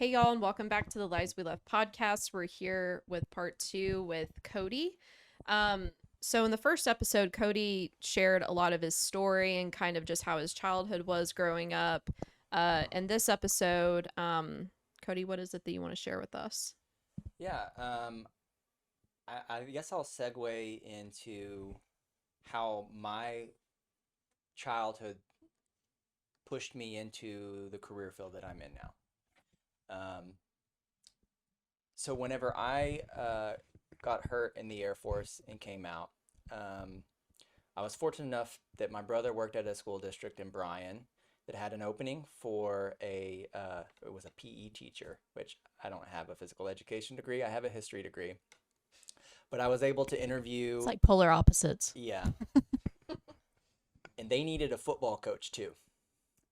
Hey, y'all, and welcome back to the Lives We Love podcast. We're here with part two with Cody. So, in the first episode, Cody shared a lot of his story and kind of just how his childhood was growing up. In this episode, Cody, what is it that you want to share with us? Yeah, I guess I'll segue into how my childhood pushed me into the career field that I'm in now. Um, so whenever I got hurt in the Air Force and came out, um, I was fortunate enough that my brother worked at a school district in Bryan that had an opening for it was a PE teacher, which I don't have a physical education degree. I have a history degree, but I was able to It's interview. like polar opposites. Yeah, and they needed a football coach too.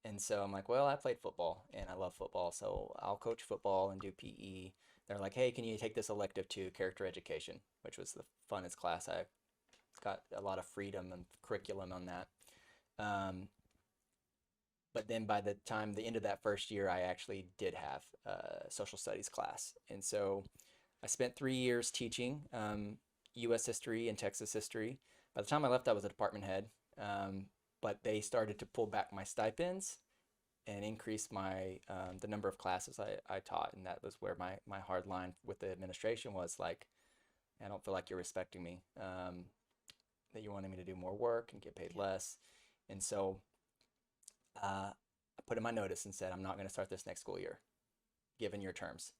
And so I'm like, well, I played football and I love football, so I'll coach football and do PE. They're like, hey, can you take this elective too, character education, which was the funnest class. I got a lot of freedom and curriculum on that. Um, but then by the time the end of that first year, I actually did have a social studies class. And so I spent 3 years teaching U.S. history and Texas history. By the time I left, I was a department head. Um, but they started to pull back my stipends and increase my the number of classes I taught, and that was where my hard line with the administration was like, I don't feel like you're respecting me. That you wanted me to do more work and get paid less, and so I put in my notice and said I'm not going to start this next school year, given your terms.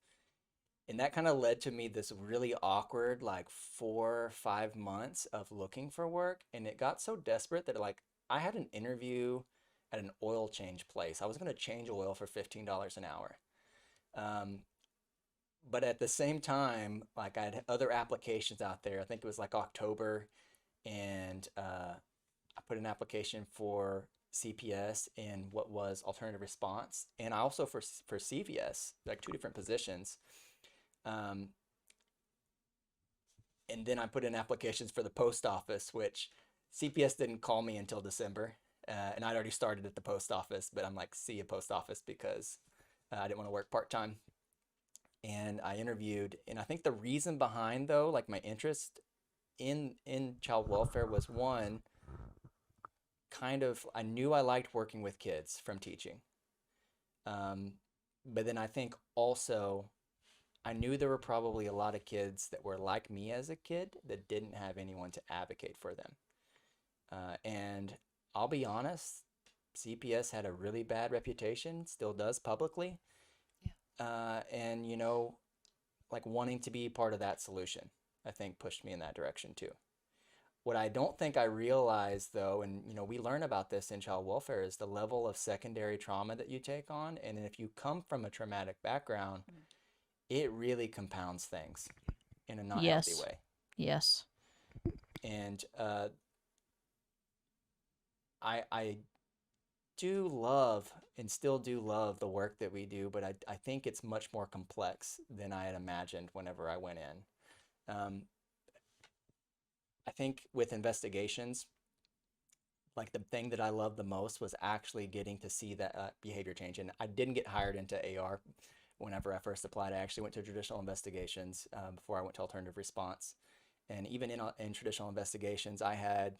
And that kind of led to me this really awkward like 4 or 5 months of looking for work, and it got so desperate that like I had an interview at an oil change place. I was going to change oil for $15 an hour. Um, but at the same time, like I had other applications out there. I think it was like October, and I put an application for CPS and what was alternative response, and I also for CVS, like two different positions. Um, and then I put in applications for the post office, which CPS didn't call me until December, and I'd already started at the post office. But I'm like, see you post office because I didn't want to work part time. And I interviewed, and I think the reason behind though, like my interest in child welfare was one kind of I knew I liked working with kids from teaching, um, but then I think also I knew there were probably a lot of kids that were like me as a kid that didn't have anyone to advocate for them. And I'll be honest, CPS had a really bad reputation, still does publicly. Yeah. And, like wanting to be part of that solution, I think pushed me in that direction too. What I don't think I realized though, and we learn about this in child welfare, is the level of secondary trauma that you take on. And if you come from a traumatic background, it really compounds things in a not healthy Yes. way. Yes. And I do love and still do love the work that we do, but I think it's much more complex than I had imagined whenever I went in. I think with investigations, like the thing that I loved the most was actually getting to see that behavior change. And I didn't get hired into AR whenever I first applied. I actually went to traditional investigations before I went to alternative response. And even in traditional investigations, I had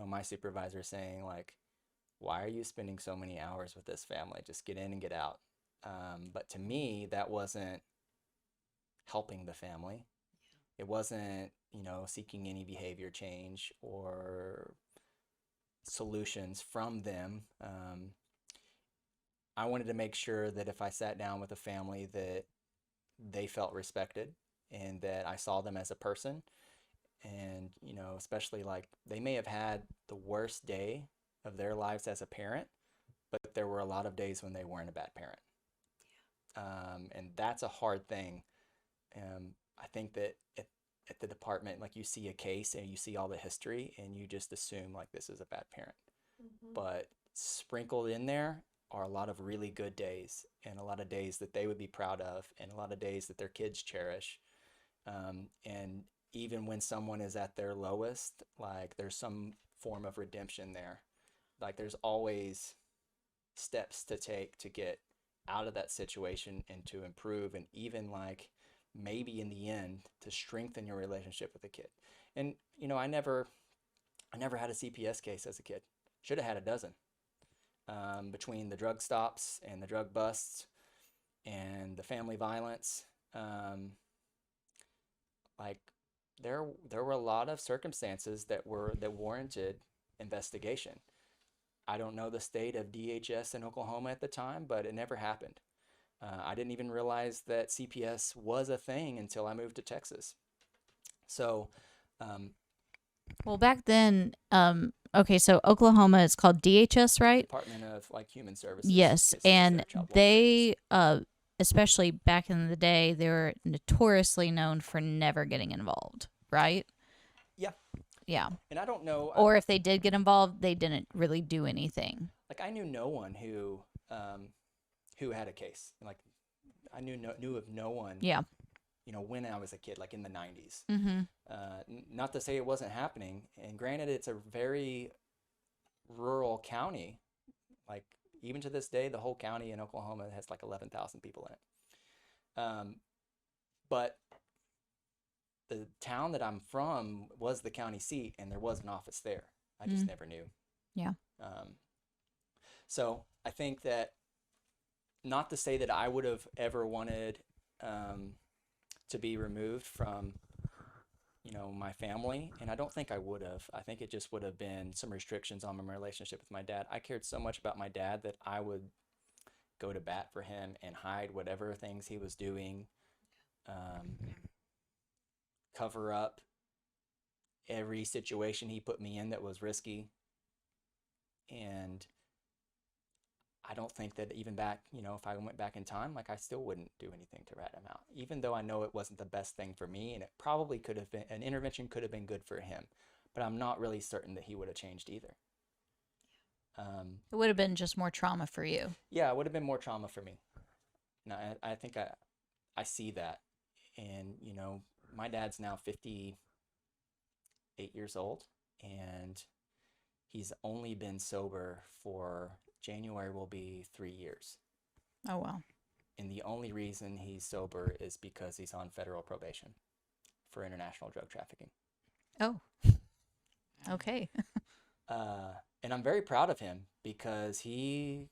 my supervisor saying like, "Why are you spending so many hours with this family? Just get in and get out." But to me, that wasn't helping the family. It wasn't seeking any behavior change or solutions from them. I wanted to make sure that if I sat down with a family that they felt respected and that I saw them as a person, and especially like they may have had the worst day of their lives as a parent, but there were a lot of days when they weren't a bad parent. And that's a hard thing. I think that at the department, like you see a case and you see all the history and you just assume like this is a bad parent. Mm-hmm. But sprinkled in there are a lot of really good days and a lot of days that they would be proud of and a lot of days that their kids cherish. And even when someone is at their lowest, like there's some form of redemption there. Like there's always steps to take to get out of that situation and to improve, and even like maybe in the end to strengthen your relationship with a kid. And I never had a CPS case as a kid. Should have had a dozen. Between the drug stops and the drug busts and the family violence, um, like there were a lot of circumstances that warranted investigation. I don't know the state of DHS in Oklahoma at the time, but it never happened. I didn't even realize that CPS was a thing until I moved to Texas. So, um, Well, back then, okay, so Oklahoma is called DHS, right? Department of like Human Services Yes, is and their child welfare agency. they, especially back in the day, they were notoriously known for never getting involved, right? Yeah, Yeah. and I don't know. Or if they did get involved, they didn't really do anything. Like I knew no one who had a case. Like I knew of no one. Yeah. When I was a kid, like in the 90s. Mm-hmm. Not to say it wasn't happening. And granted, it's a very rural county. Like even to this day, the whole county in Oklahoma has like 11,000 people in it. But the town that I'm from was the county seat, and there was an office there. I just never knew. Yeah. Um, so I think that, not to say that I would have ever wanted to be removed from, my family, and I don't think I would have. I think it just would have been some restrictions on my relationship with my dad. I cared so much about my dad that I would go to bat for him and hide whatever things he was doing, um, cover up every situation he put me in that was risky. And I don't think that even back, if I went back in time, like I still wouldn't do anything to rat him out, even though I know it wasn't the best thing for me, and it probably could have been an intervention, could have been good for him, but I'm not really certain that he would have changed either. It would have been just more trauma for you. Yeah, it would have been more trauma for me. And I think I see that. And, my dad's now 58 years old, and he's only been sober for January will be 3 years. Oh, wow. And the only reason he's sober is because he's on federal probation for international drug trafficking. Oh, okay. And I'm very proud of him because he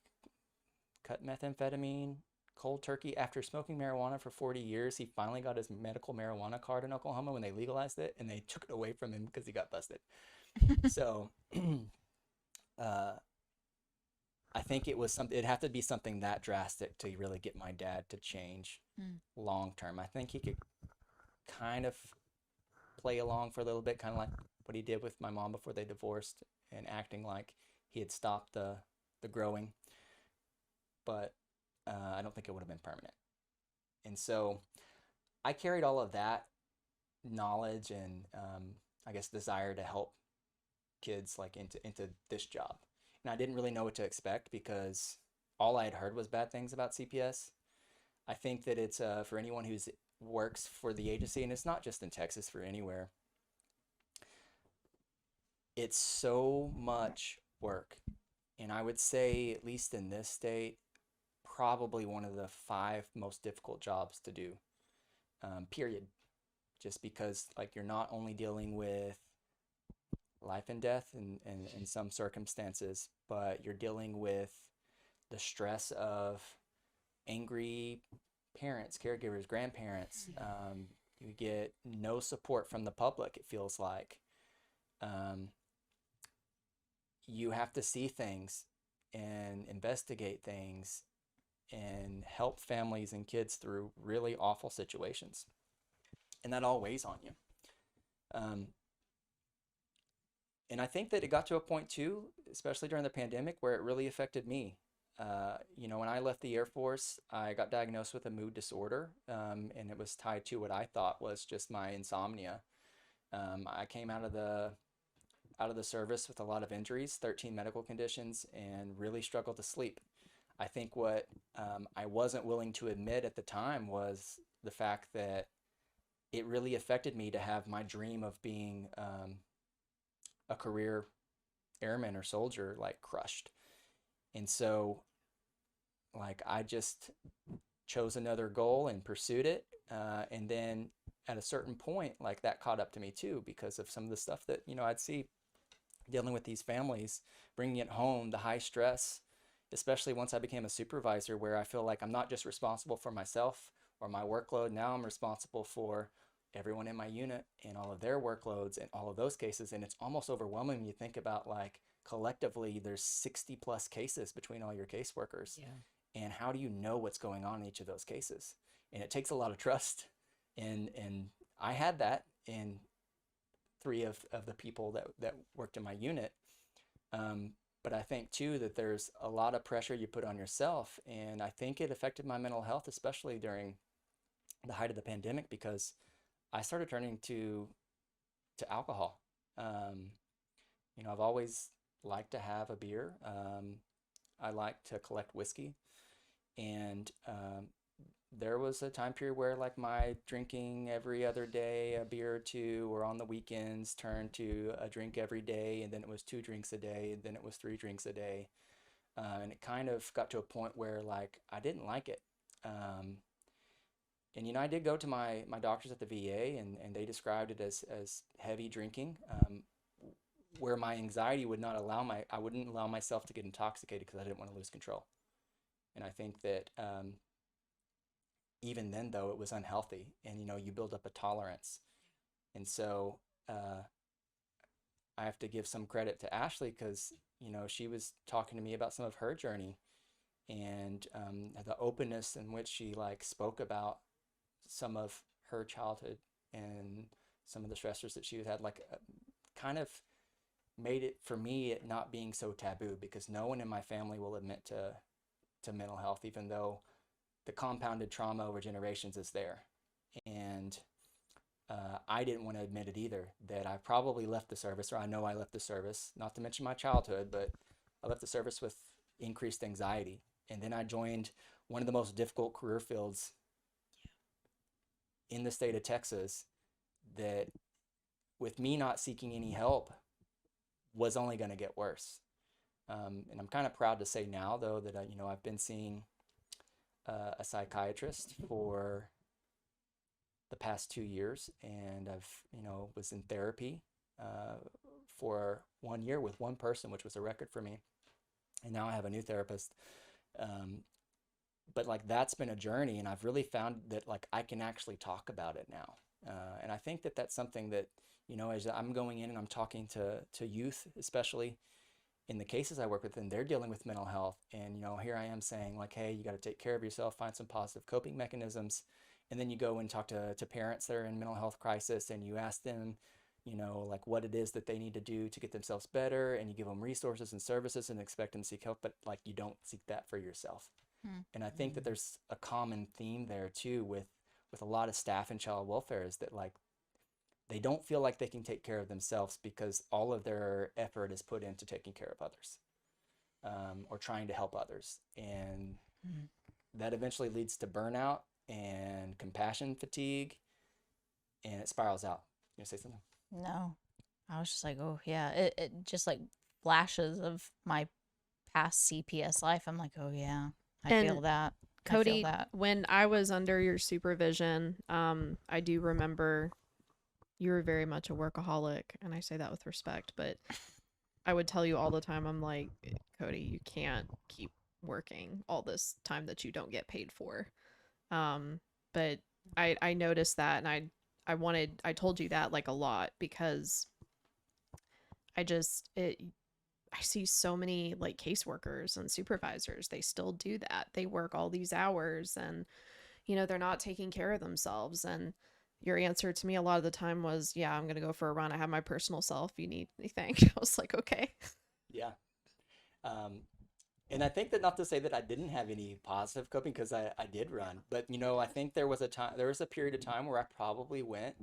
cut methamphetamine cold turkey after smoking marijuana for 40 years. He finally got his medical marijuana card in Oklahoma when they legalized it, and they took it away from him because he got busted. So, I think it'd have to be something that drastic to really get my dad to change long term. I think he could kind of play along for a little bit, kind of like what he did with my mom before they divorced, and acting like he had stopped the growing. But I don't think it would have been permanent. And so I carried all of that knowledge and, I guess, desire to help kids like into this job. And I didn't really know what to expect because all I had heard was bad things about CPS. I think that it's for anyone who's works for the agency, and it's not just in Texas, for anywhere. It's so much work, and I would say, at least in this state, probably one of the 5 most difficult jobs to do. Period. Just because like you're not only dealing with life and death in some circumstances, but you're dealing with the stress of angry parents, caregivers, grandparents. You get no support from the public, it feels like. Um, you have to see things and investigate things and help families and kids through really awful situations. And that all weighs on you. Um, and I think that it got to a point too, especially during the pandemic, where it really affected me. When I left the Air Force, I got diagnosed with a mood disorder, and it was tied to what I thought was just my insomnia. I came out of the service with a lot of injuries, 13 medical conditions, and really struggled to sleep. I think what I wasn't willing to admit at the time was the fact that it really affected me to have my dream of being a career airman or soldier like crushed. And so like I just chose another goal and pursued it. And then at a certain point, like that caught up to me too, because of some of the stuff that, I'd see dealing with these families, bringing it home, the high stress, especially once I became a supervisor, where I feel like I'm not just responsible for myself or my workload. Now I'm responsible for everyone in my unit and all of their workloads and all of those cases. And it's almost overwhelming when you think about, like, collectively there's 60 plus cases between all your caseworkers. Yeah. And how do you know what's going on in each of those cases? And it takes a lot of trust. And I had that in three of the people that worked in my unit. But I think too that there's a lot of pressure you put on yourself. And I think it affected my mental health, especially during the height of the pandemic, because I started turning to alcohol. I've always liked to have a beer. I like to collect whiskey. And there was a time period where, like, my drinking every other day, a beer or two, or on the weekends turned to a drink every day, and then it was 2 drinks a day, and then it was 3 drinks a day. And it kind of got to a point where, like, I didn't like it. And I did go to my doctors at the VA, and they described it as heavy drinking, where my anxiety would not allow I wouldn't allow myself to get intoxicated because I didn't want to lose control. And I think that even then, though, it was unhealthy, and you build up a tolerance. And so I have to give some credit to Ashley, because she was talking to me about some of her journey, and the openness in which she, like, spoke about some of her childhood and some of the stressors that she had, like, kind of made it, for me, it not being so taboo, because no one in my family will admit to mental health, even though the compounded trauma over generations is there. And I didn't want to admit it either, that I probably left the service, or I know I left the service, not to mention my childhood, but I left the service with increased anxiety. And then I joined one of the most difficult career fields in the state of Texas, that, with me not seeking any help, was only going to get worse. And I'm kind of proud to say now, though, that I've been seeing a psychiatrist for the past 2 years, and I've was in therapy for 1 year with one person, which was a record for me. And now I have a new therapist. But, like, that's been a journey, and I've really found that, like, I can actually talk about it now. And I think that that's something that, as I'm going in and I'm talking to youth, especially in the cases I work with, and they're dealing with mental health. And, here I am saying, like, hey, you got to take care of yourself, find some positive coping mechanisms. And then you go and talk to parents that are in mental health crisis, and you ask them, like, what it is that they need to do to get themselves better, and you give them resources and services and expect them to seek help, but, like, you don't seek that for yourself. And I think that there's a common theme there too with a lot of staff in child welfare, is that, like, they don't feel like they can take care of themselves because all of their effort is put into taking care of others, or trying to help others. And that eventually leads to burnout and compassion fatigue, and it spirals out. You want to say something? No. I was just like, oh, yeah. It just, like, flashes of my past CPS life. I'm like, oh, yeah. I And feel that. Cody, when I was under your supervision, I do remember you were very much a workaholic, and I say that with respect, but I would tell you all the time, I'm like, Cody, you can't keep working all this time that you don't get paid for. But I noticed that, and I told you that, like, a lot, because I see so many, like, caseworkers and supervisors, they still do that. They work all these hours, and they're not taking care of themselves. And your answer to me a lot of the time was, yeah, I'm gonna go for a run, I have my personal self, you need anything? I was like, okay. Yeah. And I think that, not to say that I didn't have any positive coping, because I did run, but I think there was a period of time where I probably went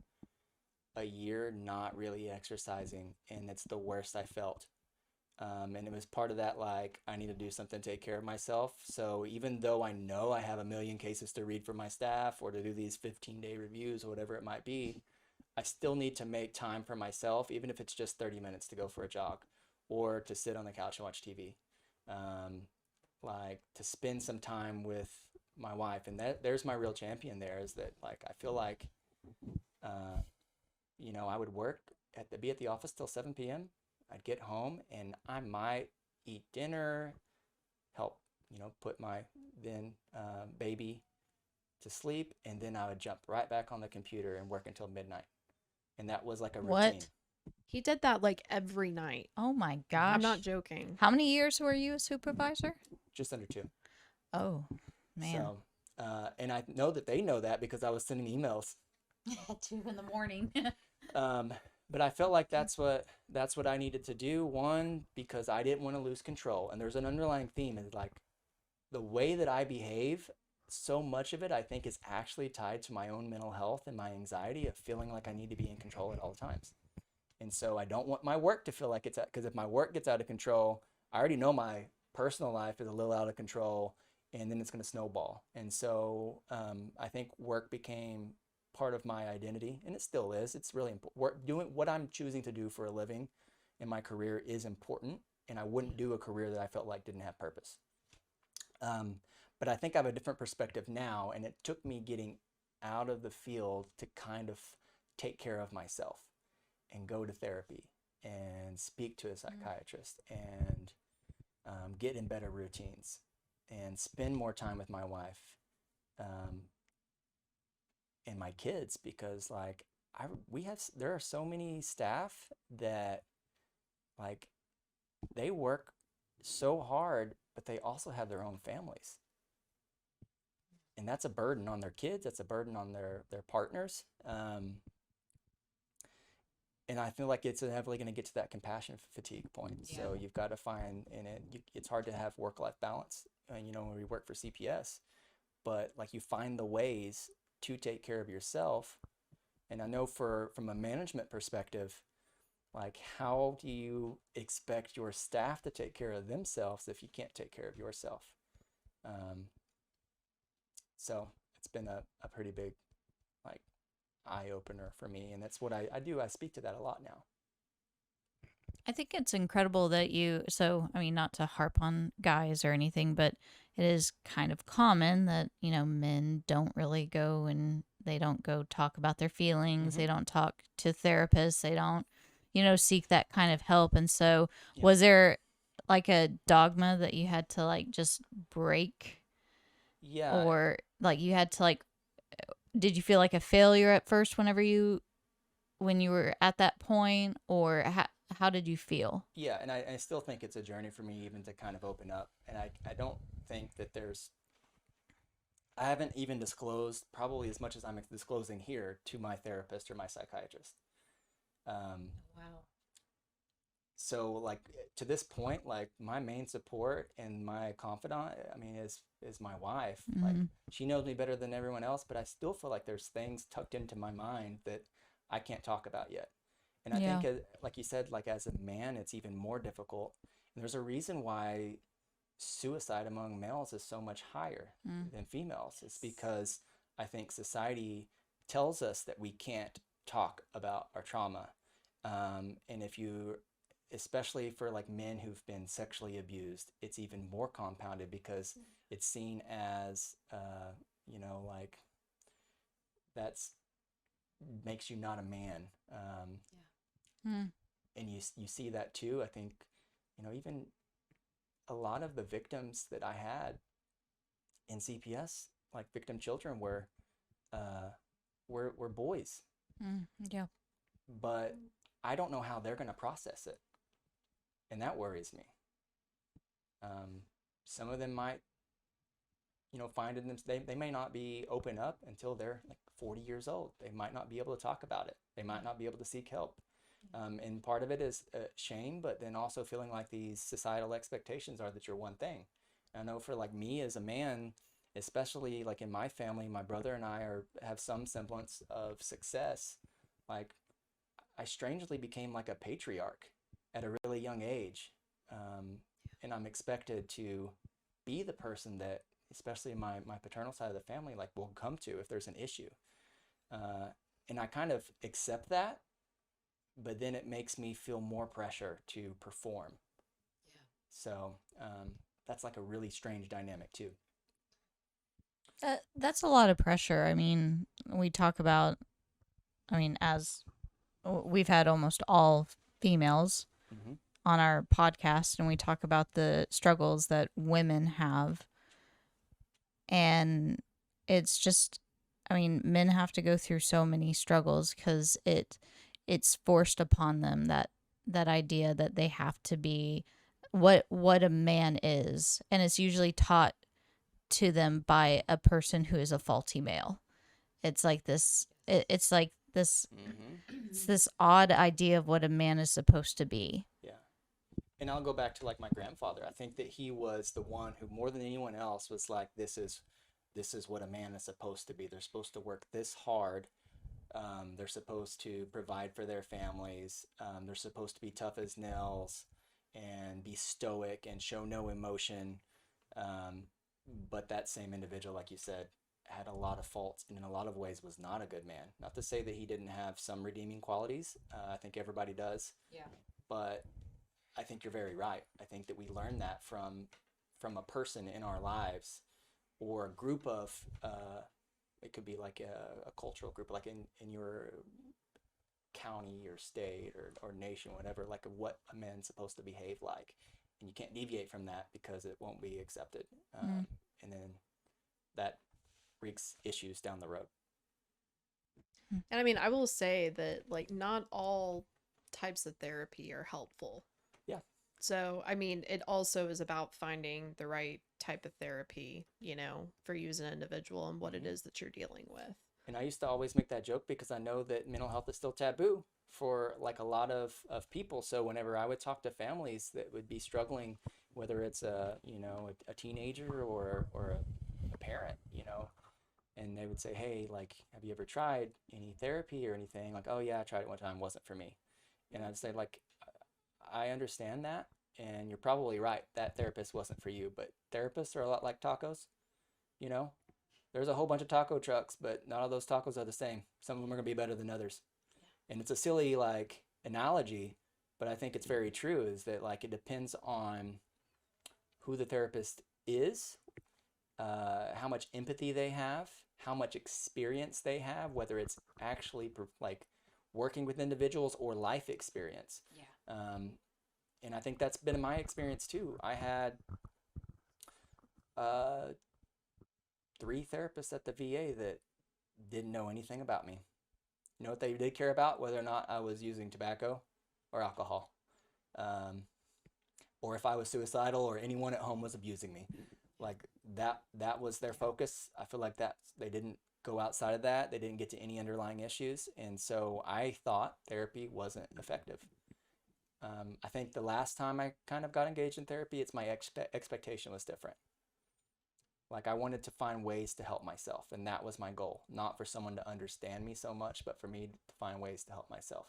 a year not really exercising, and it's the worst I felt. And it was part of that, like, I need to do something to take care of myself. So even though I know I have a million cases to read for my staff, or to do these 15-day reviews or whatever it might be, I still need to make time for myself, even if it's just 30 minutes to go for a jog, or to sit on the couch and watch TV. like to spend some time with my wife. And there's my real champion there, is that like I feel like uh, I would be at the office till 7 p.m. I'd get home and I might eat dinner, help put my then baby to sleep, and then I would jump right back on the computer and work until midnight. And that was like a routine. What? He did that like every night. Oh my I'm gosh. not joking. How many years were you a supervisor? Just under 2. Oh, man. So, and I know that they know that because I was sending emails. At 2 in the morning. But I felt like that's what I needed to do. One, because I didn't want to lose control, and there's an underlying theme is like the way that I behave. So much of it, I think, is actually tied to my own mental health and my anxiety of feeling like I need to be in control at all times. And so I don't want my work to feel like it's because if my work gets out of control, I already know my personal life is a little out of control, and then it's going to snowball. And so I think work became part of my identity, and it still is. It's really important. Doing what I'm choosing to do for a living in my career is important, and I wouldn't do a career that I felt like didn't have purpose. But I think I have a different perspective now, and it took me getting out of the field to kind of take care of myself and go to therapy and speak to a psychiatrist and get in better routines and spend more time with my wife and my kids, because like there are so many staff that like they work so hard, but they also have their own families. And that's a burden on their kids. That's a burden on their partners. And I feel like it's inevitably going to get to that compassion fatigue point. Yeah. So you've got to find, and it's hard to have work-life balance, when we work for CPS, but like you find the ways to take care of yourself. And I know from a management perspective, like how do you expect your staff to take care of themselves if you can't take care of yourself? So it's been a pretty big like eye opener for me, and that's what I do. I speak to that a lot now. I think it's incredible that I mean, not to harp on guys or anything, but it is kind of common that, men don't really go and they don't go talk about their feelings. Mhm. They don't talk to therapists. They don't, seek that kind of help. And so Yeah. was there like a dogma that you had to like just break? Yeah. Or like you had to like, did you feel like a failure at first when you were at that point, or how did you feel? Yeah, and I still think it's a journey for me even to kind of open up. And I don't think that I haven't even disclosed probably as much as I'm disclosing here to my therapist or my psychiatrist. Wow. So like to this point, like my main support and my confidant, I mean, is my wife. Mm-hmm. Like she knows me better than everyone else, but I still feel like there's things tucked into my mind that I can't talk about yet. And I think, like you said, like as a man, it's even more difficult. And there's a reason why suicide among males is so much higher than females. It's because I think society tells us that we can't talk about our trauma. And especially for like men who've been sexually abused, it's even more compounded because it's seen as, like that's makes you not a man. And you see that too. I think, even a lot of the victims that I had in CPS, like victim children, were boys. Yeah. But I don't know how they're going to process it, and that worries me. Some of them might, find in them. They may not be open up until they're like 40 years old. They might not be able to talk about it. They might not be able to seek help. And part of it is shame, but then also feeling like these societal expectations are that you're one thing. And I know for like me as a man, especially like in my family, my brother and I have some semblance of success. Like I strangely became like a patriarch at a really young age. And I'm expected to be the person that, especially my paternal side of the family, like will come to if there's an issue. And I kind of accept that, but then it makes me feel more pressure to perform. Yeah. So that's like a really strange dynamic too. That's a lot of pressure. I mean, we talk about, I mean, as we've had almost all females Hmm. on our podcast, and we talk about the struggles that women have. And it's just, I mean, men have to go through so many struggles because it's forced upon them that idea that they have to be what a man is, and it's usually taught to them by a person who is a faulty male. It's like this. It's like this. Hmm. It's this odd idea of what a man is supposed to be. Yeah. And I'll go back to like my grandfather. I think that he was the one who, more than anyone else, was like, this is what a man is supposed to be. They're supposed to work this hard. They're supposed to provide for their families. They're supposed to be tough as nails and be stoic and show no emotion. Um, but that same individual, like you said, had a lot of faults and in a lot of ways was not a good man. Not to say that he didn't have some redeeming qualities. I think everybody does. Yeah. But I think you're very right. I think that we learn that from a person in our lives or a group of it could be like a cultural group, like in your county or state or nation, whatever, like what a man's supposed to behave like. And you can't deviate from that because it won't be accepted. Mm. And then that wreaks issues down the road. And I mean, I will say that like not all types of therapy are helpful. Yeah. So, I mean, it also is about finding the right type of therapy, for you as an individual and what it Mhm. is that you're dealing with. And I used to always make that joke because I know that mental health is still taboo for like a lot of people. So whenever I would talk to families that would be struggling, whether it's a teenager or a parent, and they would say, hey, like, have you ever tried any therapy or anything? Like, oh yeah, I tried it one time, wasn't for me. And I'd say like, I understand that, and you're probably right. That therapist wasn't for you, but therapists are a lot like tacos, you know? There's a whole bunch of taco trucks, but not all those tacos are the same. Some of them are going to be better than others. And it's a silly like analogy, but I think it's very true is that like it depends on who the therapist is, how much empathy they have, how much experience they have, whether it's actually like working with individuals or life experience. Yeah. And I think that's been my experience too. I had uh, 3 therapists at the VA that didn't know anything about me. You know what they did care about? Whether or not I was using tobacco or alcohol, um, or if I was suicidal or anyone at home was abusing me. Like that was their focus. I feel like that they didn't go outside of that. They didn't get to any underlying issues, and so I thought therapy wasn't effective. I think the last time I kind of got engaged in therapy, it's my expectation was different. Like I wanted to find ways to help myself, and that was my goal. Not for someone to understand me so much, but for me to find ways to help myself.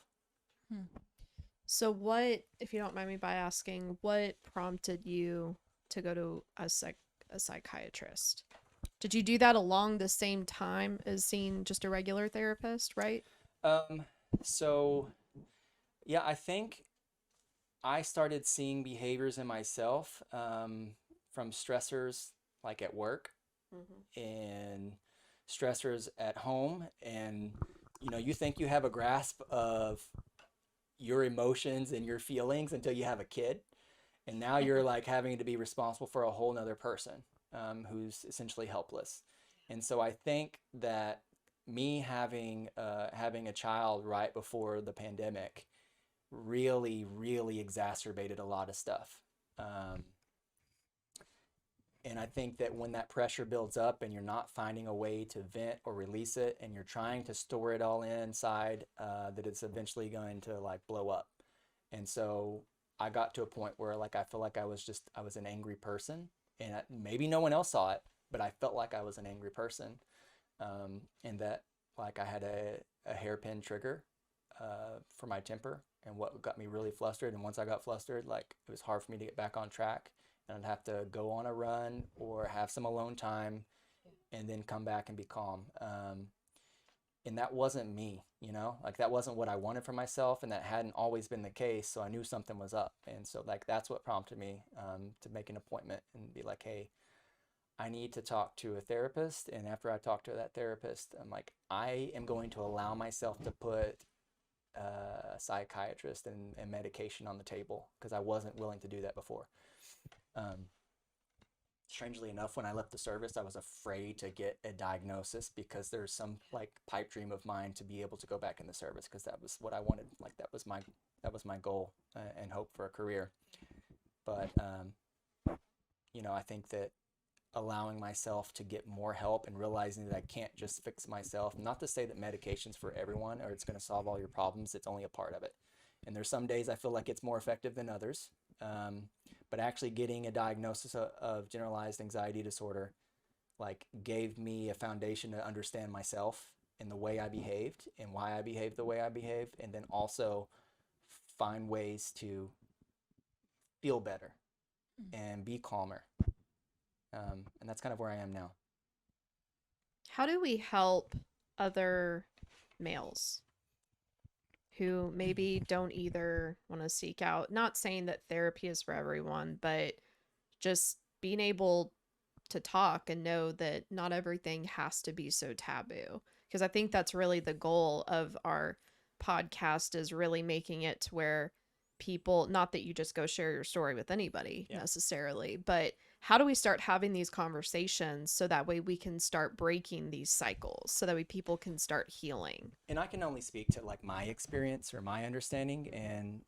Hmm. So, what, if you don't mind me by asking, what prompted you to go to a psychiatrist? Did you do that along the same time as seeing just a regular therapist, right? Um, so yeah, I think I started seeing behaviors in myself from stressors like at work Mm-hmm. and stressors at home. And, you think you have a grasp of your emotions and your feelings until you have a kid. And now you're like having to be responsible for a whole nother person who's essentially helpless. And so I think that me having a child right before the pandemic really, really exacerbated a lot of stuff. Um, and I think that when that pressure builds up and you're not finding a way to vent or release it, and you're trying to store it all inside, that it's eventually going to like blow up. And so I got to a point where like I feel like I was an angry person, and maybe no one else saw it, but I felt like I was an angry person, and that like I had a hairpin trigger for my temper and what got me really flustered. And once I got flustered, like it was hard for me to get back on track, and I'd have to go on a run or have some alone time and then come back and be calm. And that wasn't me, like that wasn't what I wanted for myself, and that hadn't always been the case. So I knew something was up, and so like that's what prompted me to make an appointment and be like, hey, I need to talk to a therapist. And after I talk to that therapist, I'm like, I am going to allow myself to put a psychiatrist and medication on the table, because I wasn't willing to do that before. Um, Strangely enough, when I left the service, I was afraid to get a diagnosis, because there's some like pipe dream of mine to be able to go back in the service, because that was what I wanted. Like that was my goal and hope for a career. But I think that allowing myself to get more help and realizing that I can't just fix myself. Not to say that medication's for everyone or it's going to solve all your problems. It's only a part of it. And there's some days I feel like it's more effective than others. But actually getting a diagnosis of generalized anxiety disorder like gave me a foundation to understand myself and the way I behaved and why I behaved the way I behaved, and then also find ways to feel better and be calmer. And that's kind of where I am now. How do we help other males who maybe don't either want to seek out, not saying that therapy is for everyone, but just being able to talk and know that not everything has to be so taboo? Because I think that's really the goal of our podcast, is really making it to where people, not that you just go share your story with anybody necessarily, but how do we start having these conversations so that way we can start breaking these cycles, so that way people can start healing? And I can only speak to like my experience or my understanding, and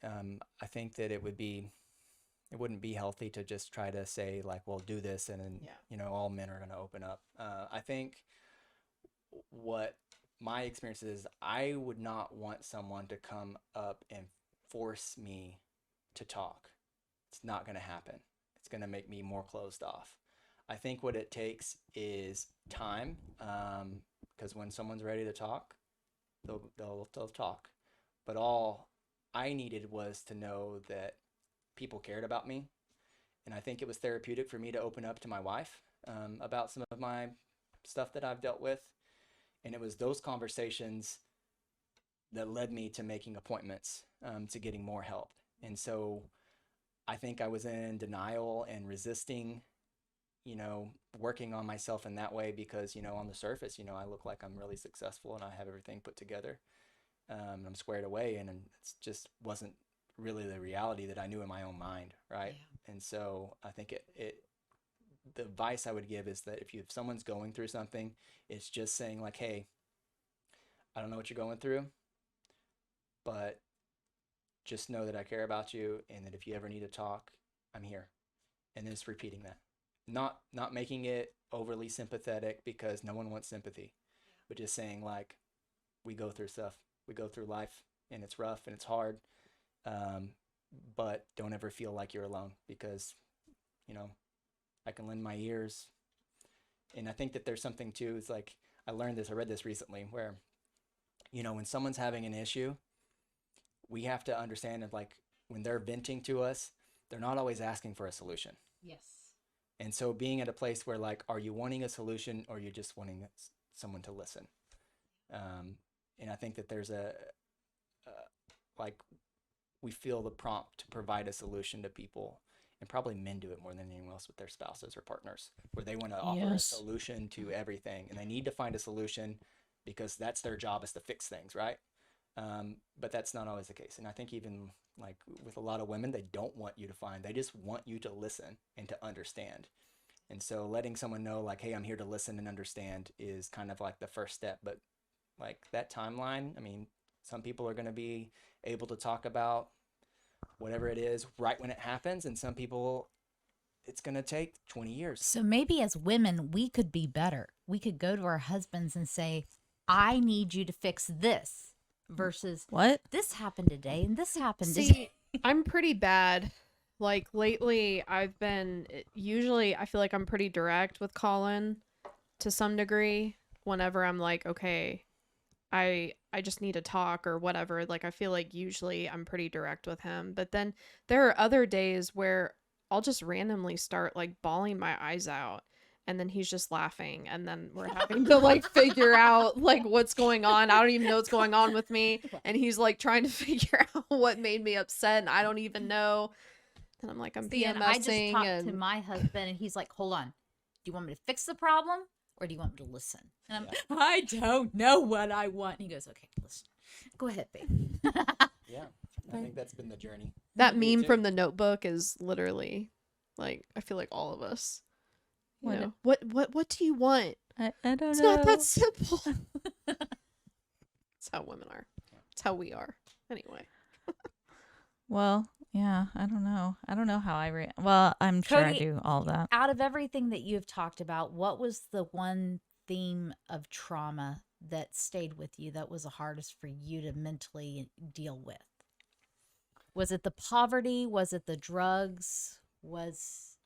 I think that it wouldn't be healthy to just try to say like, well, do this, and then all men are going to open up. I think what my experience is, I would not want someone to come up and force me to talk. It's not going to happen. It's going to make me more closed off. I think what it takes is time, because when someone's ready to talk, they'll talk. But all I needed was to know that people cared about me, and I think it was therapeutic for me to open up to my wife about some of my stuff that I've dealt with, and it was those conversations that led me to making appointments, to getting more help. And so I think I was in denial and resisting, working on myself in that way, because, on the surface, I look like I'm really successful and I have everything put together. I'm squared away, and it just wasn't really the reality that I knew in my own mind, right? Yeah. And so I think the advice I would give is that if someone's going through something, it's just saying like, hey, I don't know what you're going through, but just know that I care about you, and that if you ever need to talk, I'm here. And then just repeating that. Not making it overly sympathetic, because no one wants sympathy, but just saying like, we go through stuff. We go through life, and it's rough and it's hard. But don't ever feel like you're alone, because, I can lend my ears. And I think that there's something too, it's like, I read this recently, where, when someone's having an issue, we have to understand that like when they're venting to us, they're not always asking for a solution. Yes. And so being at a place where like, are you wanting a solution, or are you just wanting someone to listen? And I think that there's like, we feel the prompt to provide a solution to people, and probably men do it more than anyone else with their spouses or partners, where they want to offer a solution to everything, and they need to find a solution because that's their job, is to fix things, right? But that's not always the case. And I think even like with a lot of women, they don't want you to they just want you to listen and to understand. And so letting someone know like, hey, I'm here to listen and understand is kind of like the first step. But like that timeline, I mean, some people are going to be able to talk about whatever it is right when it happens, and some people, it's going to take 20 years. So maybe as women, we could be better. We could go to our husbands and say, I need you to fix this, versus what? This happened today and this happened today. See, I'm pretty bad. Like lately, usually I feel like I'm pretty direct with Colin to some degree. Whenever I'm like, okay, I just need to talk or whatever. Like, I feel like usually I'm pretty direct with him. But then there are other days where I'll just randomly start like bawling my eyes out. And then he's just laughing, and then we're having to like figure out like what's going on. I don't even know what's going on with me, and he's like trying to figure out what made me upset, and I don't even know. And I'm like, I'm See, and I just PMSing, talked to and my husband, and he's like, "Hold on, do you want me to fix the problem, or do you want me to listen?" And I'm, Yeah. I don't know what I want. And he goes, "Okay, listen. Go ahead, babe." Yeah, I think that's been the journey. that Me meme too. from The Notebook is literally like, I feel like all of us. You What- know, what do you want? I don't It's know. not that simple. It's how women are. It's how we are. Anyway. Well, yeah, I don't know. I don't know how well, I'm sure I Cody, do all that. Out of everything that you've talked about, what was the one theme of trauma that stayed with you that was the hardest for you to mentally deal with? Was it the poverty? Was it the drugs? Was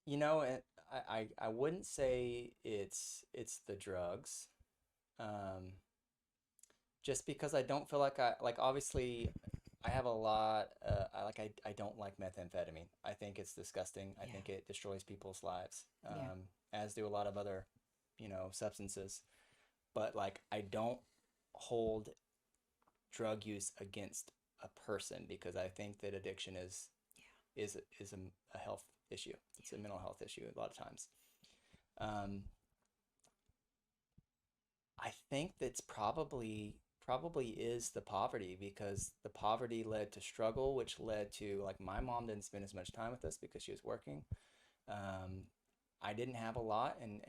You know, I wouldn't say it's the drugs, um, just because I don't feel like obviously I have a lot. I don't like methamphetamine. I think it's disgusting. I Yeah. think it destroys people's lives, Yeah. as do a lot of other, substances. But like I don't hold drug use against a person because I think that addiction is a health issue. It's a mental health issue a lot of times. Um, I think that's probably is the poverty because the poverty led to struggle, which led to like my mom didn't spend as much time with us because she was working. Um, I didn't have a lot, and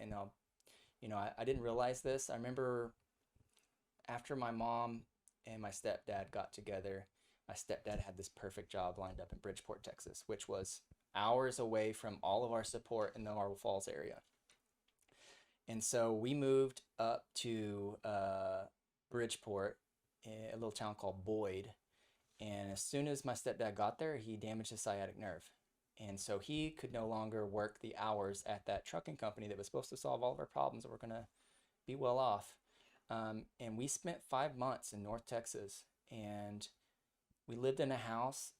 I didn't realize this. I remember after my mom and my stepdad got together, my stepdad had this perfect job lined up in Bridgeport, Texas, which was hours away from all of our support in the Marble Falls area. And so we moved up to Bridgeport, a little town called Boyd. And as soon as my stepdad got there, he damaged his sciatic nerve. And so he could no longer work the hours at that trucking company that was supposed to solve all of our problems and we're going to be well off. And we spent 5 months in North Texas and we lived in a house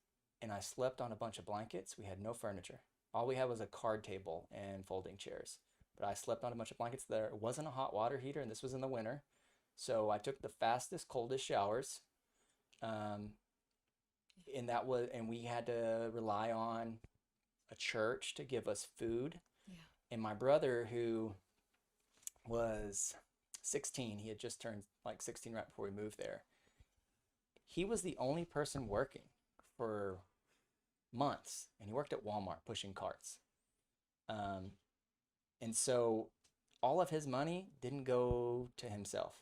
and I slept on a bunch of blankets. We had no furniture. All we had was a card table and folding chairs. But I slept on a bunch of blankets there. It wasn't a hot water heater, and this was in the winter. So I took the fastest, coldest showers. Um, and we had to rely on a church to give us food. Yeah. And my brother, who was 16, he had just turned like 16 right before we moved there. He was the only person working for months, and he worked at Walmart pushing carts. Um, and so all of his money didn't go to himself.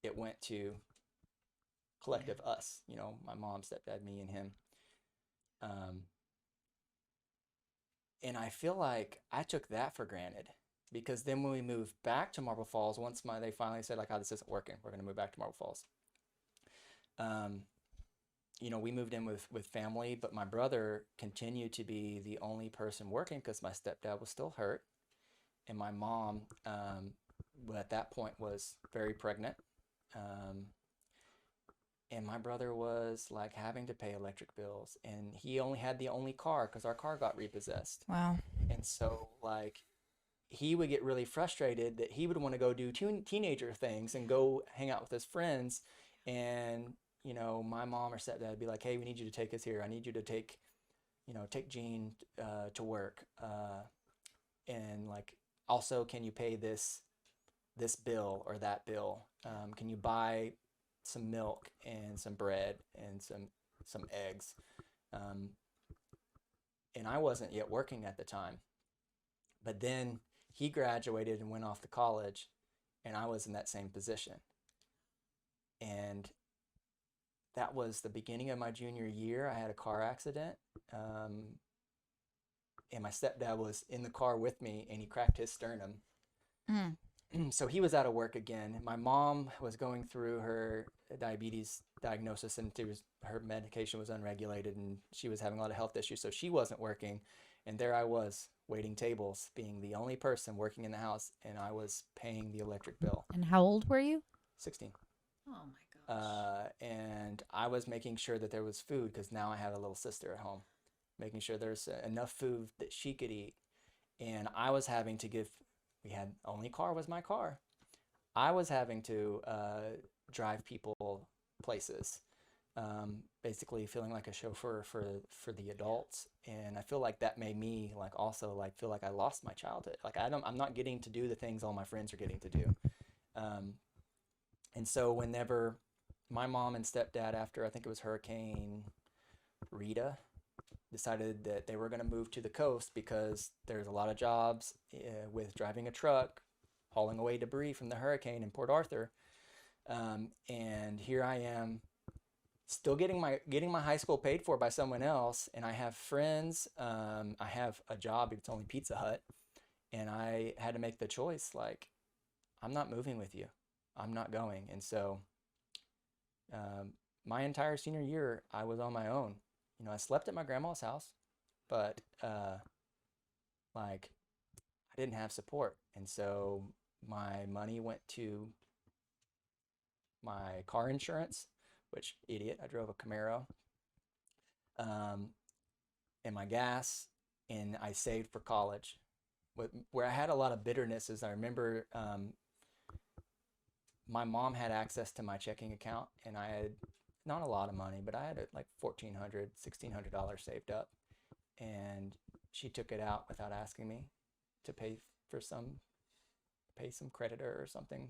It went to collective us, my mom, stepdad, me, and him. Um, and I feel like I took that for granted because then when we moved back to Marble Falls, once they finally said like, "Oh, this isn't working. We're going to move back to Marble Falls." Um, we moved in with family, but my brother continued to be the only person working because my stepdad was still hurt. And my mom, at that point, was very pregnant. And my brother was like having to pay electric bills. And he only had the only car because our car got repossessed. Wow. And so, like, he would get really frustrated that he would want to go do teenager things and go hang out with his friends. And, my mom or stepdad would be like, "Hey, we need you to take us here. I need you to take Jean to work. And like, also, can you pay this bill or that bill? Can you buy some milk and some bread and some eggs?" And I wasn't yet working at the time. But then he graduated and went off to college, and I was in that same position. And that was the beginning of my junior year. I had a car accident. And my stepdad was in the car with me, and he cracked his sternum. Mm. So he was out of work again. My mom was going through her diabetes diagnosis, and her medication was unregulated, and she was having a lot of health issues, so she wasn't working. And there I was, waiting tables, being the only person working in the house, and I was paying the electric bill. And how old were you? 16. Oh my gosh. And I was making sure that there was food because now I have a little sister at home, making sure there's enough food that she could eat. and I was having to give. We had only car was my car. I was having to drive people places, basically feeling like a chauffeur for the adults, and I feel like that made me like also like feel like I lost my childhood. Like I'm not getting to do the things all my friends are getting to do, um, and so whenever my mom and stepdad, after I think it was Hurricane Rita, decided that they were going to move to the coast because there's a lot of jobs with driving a truck, hauling away debris from the hurricane in Port Arthur. And here I am, still getting my high school paid for by someone else, and I have friends. I have a job. It's only Pizza Hut, and I had to make the choice. Like, I'm not moving with you. I'm not going. And so, my entire senior year, I was on my own. You know, I slept at my grandma's house, but like I didn't have support, and so my money went to my car insurance, which idiot, I drove a Camaro, um, and my gas, and I saved for college. Where I had a lot of bitterness is I remember my mom had access to my checking account, and I had not a lot of money, but I had like $1,600 saved up, and she took it out without asking me to pay some creditor or something.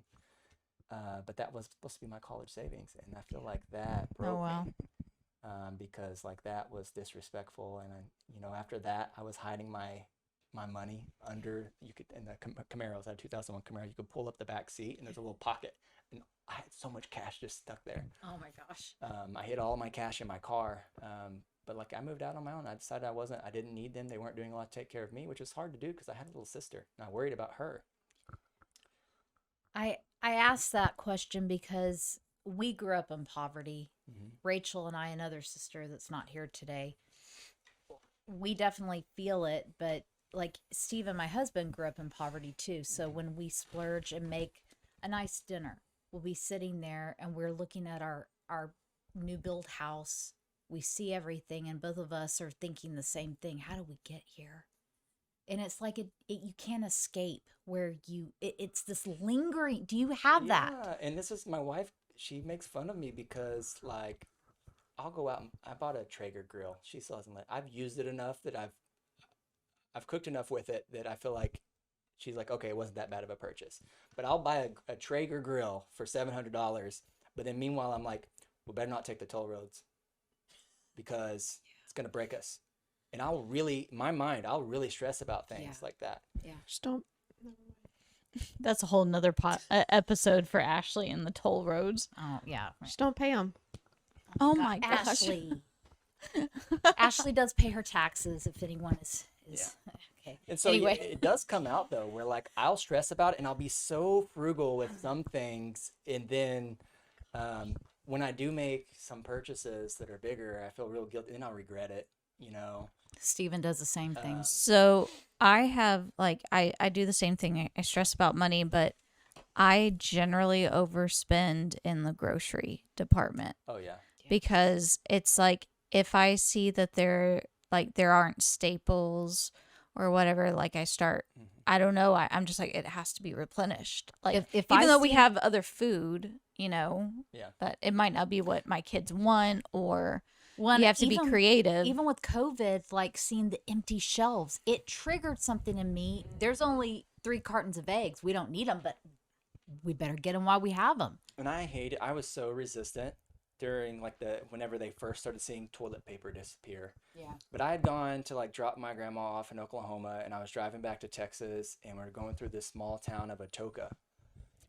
But that was supposed to be my college savings, and I feel like that broke wow. me, because like that was disrespectful. And after that, I was hiding my money under, you could, in the Camaros, I had a 2001 Camaro, you could pull up the back seat and there's a little pocket, and I had so much cash just stuck there. Oh my gosh. I hid all my cash in my car, but like I moved out on my own. I decided I didn't need them. They weren't doing a lot to take care of me, which was hard to do because I had a little sister and I worried about her. I asked that question because we grew up in poverty. Mm-hmm. Rachel and I, another sister that's not here today, we definitely feel it, but like Steve and my husband grew up in poverty too. So when we splurge and make a nice dinner, we'll be sitting there and we're looking at our new build house. We see everything, and both of us are thinking the same thing. How do we get here? And it's like you can't escape where it's this lingering. Do you have that? Yeah, and this is my wife. She makes fun of me because like I'll go out and I bought a Traeger grill. She still hasn't I've used it enough that I've cooked enough with it that I feel like she's like, okay, it wasn't that bad of a purchase. But I'll buy a Traeger grill for $700, but then meanwhile I'm like, we better not take the toll roads because it's gonna break us. And I'll really stress about things like that. Yeah. Just don't. That's a whole nother episode for Ashley and the toll roads. Oh yeah. Just don't pay them. Oh my gosh. Ashley. Ashley does pay her taxes if anyone is okay. And so anyway. it does come out though, where like I'll stress about it and I'll be so frugal with some things, and then when I do make some purchases that are bigger, I feel real guilty, and I'll regret it. Steven does the same thing. So I have I do the same thing. I stress about money, but I generally overspend in the grocery department. Oh yeah. Because it's like if I see that there aren't staples or whatever, like I start, I don't know, I'm just like, it has to be replenished. Like if even I though we see- have other food, Yeah. but it might not be what my kids want, or One, you have to be creative. Even with COVID, like seeing the empty shelves, it triggered something in me. There's only 3 cartons of eggs. We don't need them, but we better get them while we have them. And I hate it. I was so resistant during like whenever they first started seeing toilet paper disappear. Yeah. But I had gone to like drop my grandma off in Oklahoma, and I was driving back to Texas, and we are going through this small town of Atoka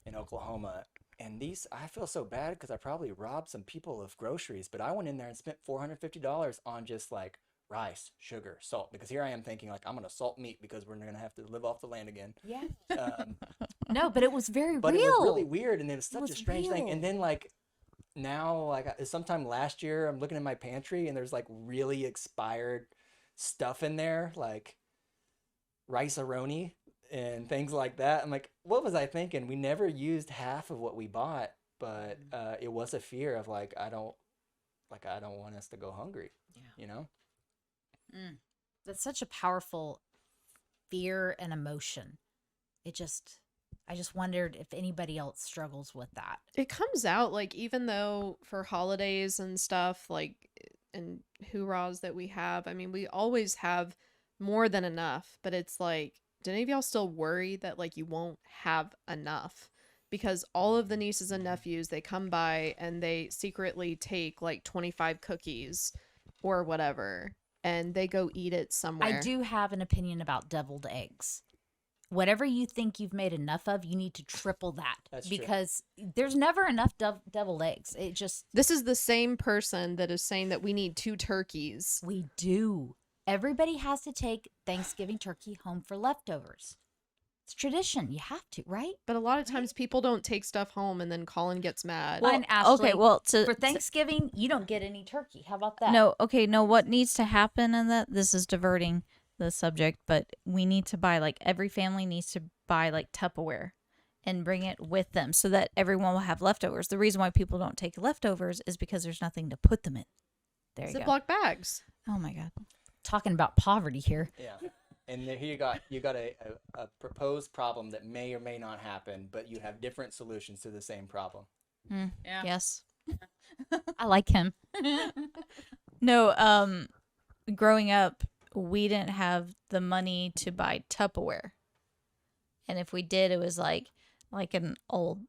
in Oklahoma. And I feel so bad because I probably robbed some people of groceries, but I went in there and spent $450 on just like rice, sugar, salt, because here I am thinking like I'm going to salt meat because we're going to have to live off the land again. Yeah. Um, No, but it was very but real. it was really weird, and it was such was a strange thing. real. And then like now, like sometime last year, I'm looking in my pantry and there's like really expired stuff in there, like rice-a-roni and things like that. I'm like, what was I thinking? We never used half of what we bought, but it was a fear of like I don't want us to go hungry. Yeah. You know? That's such a powerful fear and emotion. I just wondered if anybody else struggles with that. It comes out like, even though for holidays and stuff, like, and hoorahs that we have, I mean, we always have more than enough, but it's like, do any of y'all still worry that like you won't have enough? Because all of the nieces and nephews, they come by and they secretly take like 25 cookies or whatever, and they go eat it somewhere. I do have an opinion about deviled eggs. Whatever you think you've made enough of, you need to triple that. That's true. because there's never enough deviled eggs. It just, This is the same person that is saying that we need 2 turkeys. we do. Everybody has to take Thanksgiving turkey home for leftovers. It's tradition. You have to, right? But a lot of times people don't take stuff home, and then Colin gets mad. Fine, Ashley. okay, well, For Thanksgiving, you don't get any turkey. How about that? no, okay, no, what needs to happen in that, this is diverting the subject, but we need to buy, like, every family needs to buy, like, Tupperware and bring it with them so that everyone will have leftovers. The reason why people don't take leftovers is because there's nothing to put them in. There you go. Ziploc bags. Oh my God. Talking about poverty here. Yeah. And here you got a proposed problem that may or may not happen, but you have different solutions to the same problem. Yeah. Yes. I like him. No, growing up, we didn't have the money to buy Tupperware. And if we did, it was like an old,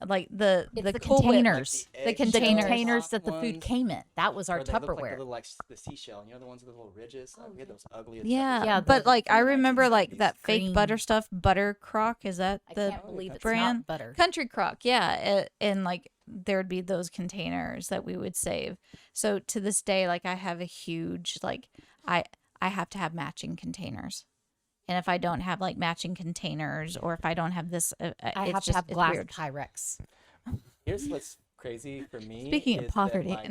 like the Cool Whip, containers. Like the The containers. containers that the food ones, came in. That was our or they look like the Tupperware. little, like the seashell. You know the ones with the little ridges? We had those ugly. Yeah, Yeah, but the- like I from the remember like 1970s. that fake Green. butter stuff, Butter Crock. Is that I the can't believe it's brand? not butter. Country Crock? Yeah, and like there would be those containers that we would save. So to this day, like I have a huge like I have to have matching containers, and if I don't have like matching containers, or if I don't have this, I it's have just to have it's glass weird. Pyrex. Here's what's crazy for me. Speaking of is that, poverty, like,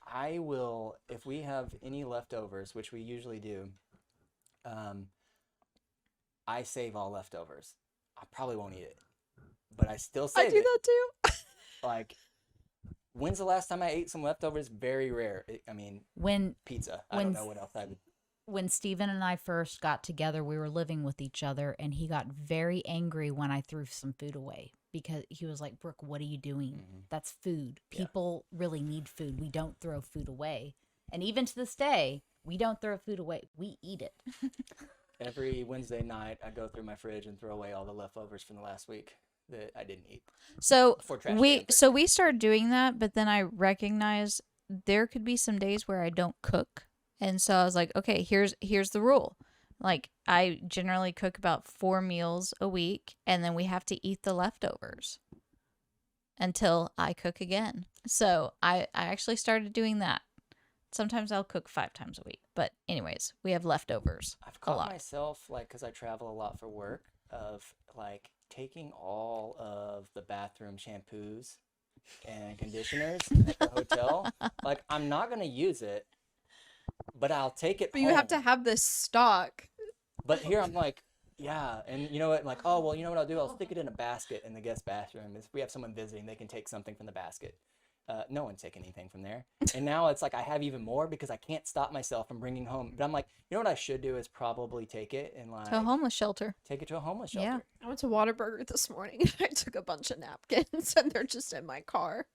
I will, if we have any leftovers, which we usually do, I save all leftovers. I probably won't eat it, but I still save I do it. that too. Like, when's the last time I ate some leftovers? Very rare. I mean, When pizza. I don't When- know what else I would. when Steven and I first got together, we were living with each other, and he got very angry when I threw some food away because he was like, Brooke, what are you doing? That's food. Yeah. People really need food. We don't throw food away. And even to this day, we don't throw food away. We eat it. Every Wednesday night, I go through my fridge and throw away all the leftovers from the last week that I didn't eat. So For trash we cans. so we started doing that, but then I recognized there could be some days where I don't cook. And so I was like, okay, here's the rule. Like I generally cook about 4 meals a week, and then we have to eat the leftovers until I cook again. So I actually started doing that. Sometimes I'll cook 5 times a week. But anyways, we have leftovers I've a caught lot. myself, like, because I travel a lot for work, of like taking all of the bathroom shampoos and conditioners at the hotel. Like, I'm not gonna use it, but I'll take it. But you have home. to have this stock. But here I'm like, yeah, and you know what? Like, oh well, you know what I'll do? I'll stick it in a basket in the guest bathroom. If we have someone visiting, they can take something from the basket. No one's taking anything from there. And now it's like I have even more because I can't stop myself from bringing home. But I'm like, you know what I should do is probably take it and like To a homeless shelter. take it to a homeless shelter. Yeah. I went to Whataburger this morning and I took a bunch of napkins and they're just in my car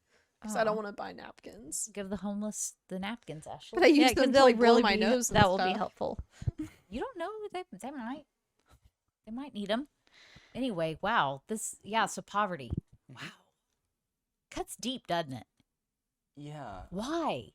because I don't Aw. want to buy napkins. Give the homeless the napkins, Ashley. But I use Yeah, 'cause them to they'll like blow really my be, nose. And that will be stuff. helpful. You don't know. They might need them. Anyway, wow. So poverty. Wow. Cuts deep, doesn't it? Yeah. Why?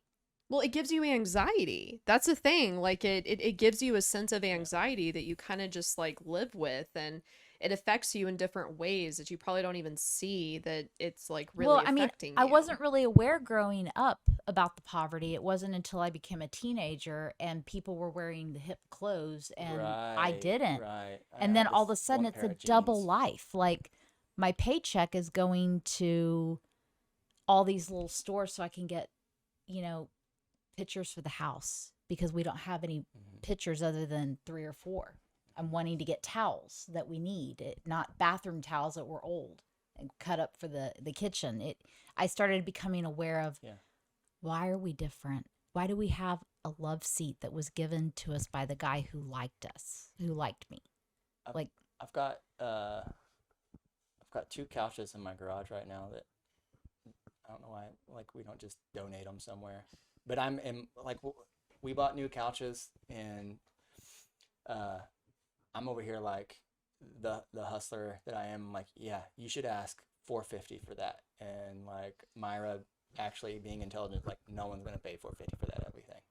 Well, it gives you anxiety. That's the thing. Like it gives you a sense of anxiety that you kind of just like live with, and it affects you in different ways that you probably don't even see that it's like really Well, I mean, affecting I you. wasn't really aware growing up about the poverty. It wasn't until I became a teenager and people were wearing the hip clothes and I didn't. Right. I And then had all of a this sudden one it's pair a of double jeans. life. Like my paycheck is going to all these little stores so I can get, pictures for the house because we don't have any pictures other than 3 or 4. I'm wanting to get towels that we need, not bathroom towels that were old and cut up for the kitchen. I started becoming aware of why are we different? Why do we have a love seat that was given to us by the guy who liked us, who liked me? I've, Like, I've got two couches in my garage right now that I don't know why, like, we don't just donate them somewhere. But we bought new couches, and uh, I'm over here like the hustler that I am. Like, yeah, you should ask 450 for that. And like Myra actually being intelligent, like, no one's gonna pay 450 for that everything.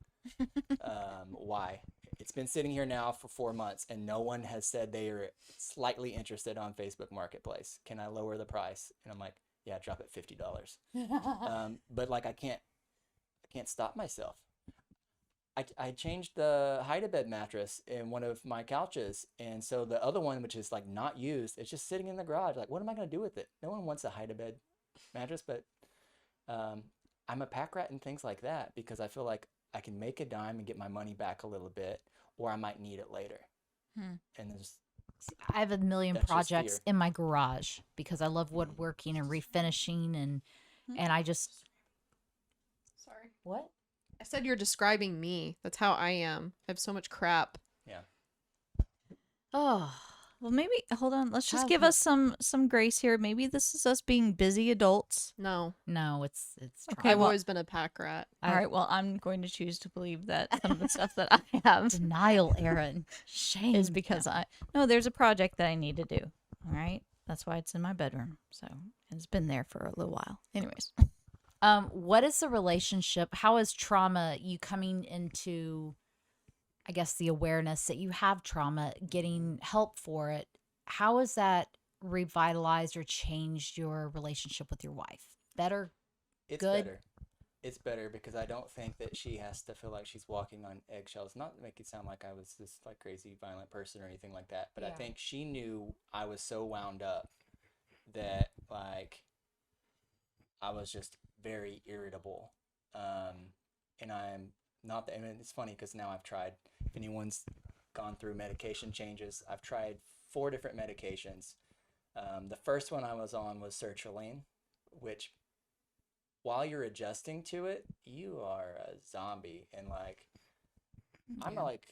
Why? It's been sitting here now for 4 months, and no one has said they are slightly interested on Facebook Marketplace. Can I lower the price? And I'm like, yeah, drop it $50. But like, I can't stop myself. I changed the hide-a-bed mattress in one of my couches, and so the other one, which is like not used, it's just sitting in the garage. Like, what am I gonna do with it? No one wants a hide-a-bed mattress, but I'm a pack rat and things like that because I feel like I can make a dime and get my money back a little bit, or I might need it later. And I have a million that's just projects fear. in my garage because I love woodworking and refinishing and I just Sorry. what? I said you're describing me. That's how I am. I have so much crap. Yeah. Oh, Well, maybe hold on. Let's just give Childhood. us some grace here. Maybe this is us being busy adults. No. no, it's Okay, I've well- always been a pack rat. All right. Well, I'm going to choose to believe that some of the stuff that I have denial, Aaron. Shame is because there's a project that I need to do. All right. That's why it's in my bedroom. So it's been there for a little while. Anyways. What is the relationship? How is trauma, you coming into, I guess, the awareness that you have trauma, getting help for it? How has that revitalized or changed your relationship with your wife? Better? It's Good. better. It's better because I don't think that she has to feel like she's walking on eggshells. Not to make it sound like I was this like crazy violent person or anything like that, but I Yeah. think she knew I was so wound up that like I was just very irritable. And I'm not that. I mean, it's funny because now I've tried. If anyone's gone through medication changes, I've tried 4 different medications. The first one I was on was sertraline, which while you're adjusting to it, you are a zombie. And like, I'm like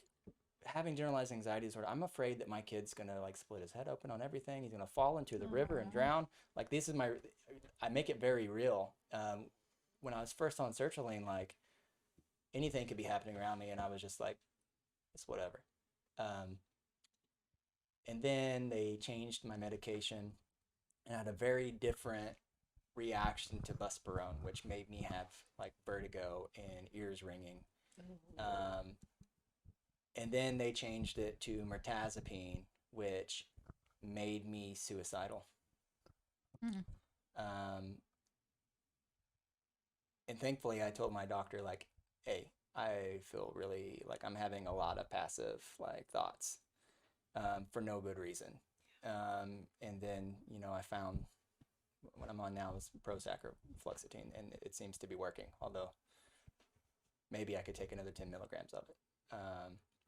having generalized anxiety disorder. I'm afraid that my kid's gonna like split his head open on everything. He's gonna fall into the river and drown. Like, this is I make it very real. When I was first on sertraline, like anything could be happening around me, and I was just like, it's whatever. And then they changed my medication, and I had a very different reaction to buspirone, which made me have like vertigo and ears ringing. And then they changed it to mirtazapine, which made me suicidal. And thankfully, I told my doctor, like, hey, I feel really like I'm having a lot of passive like thoughts for no good reason. And then, I found what I'm on now is Prozac or fluoxetine, and it seems to be working, although maybe I could take another 10 milligrams of it.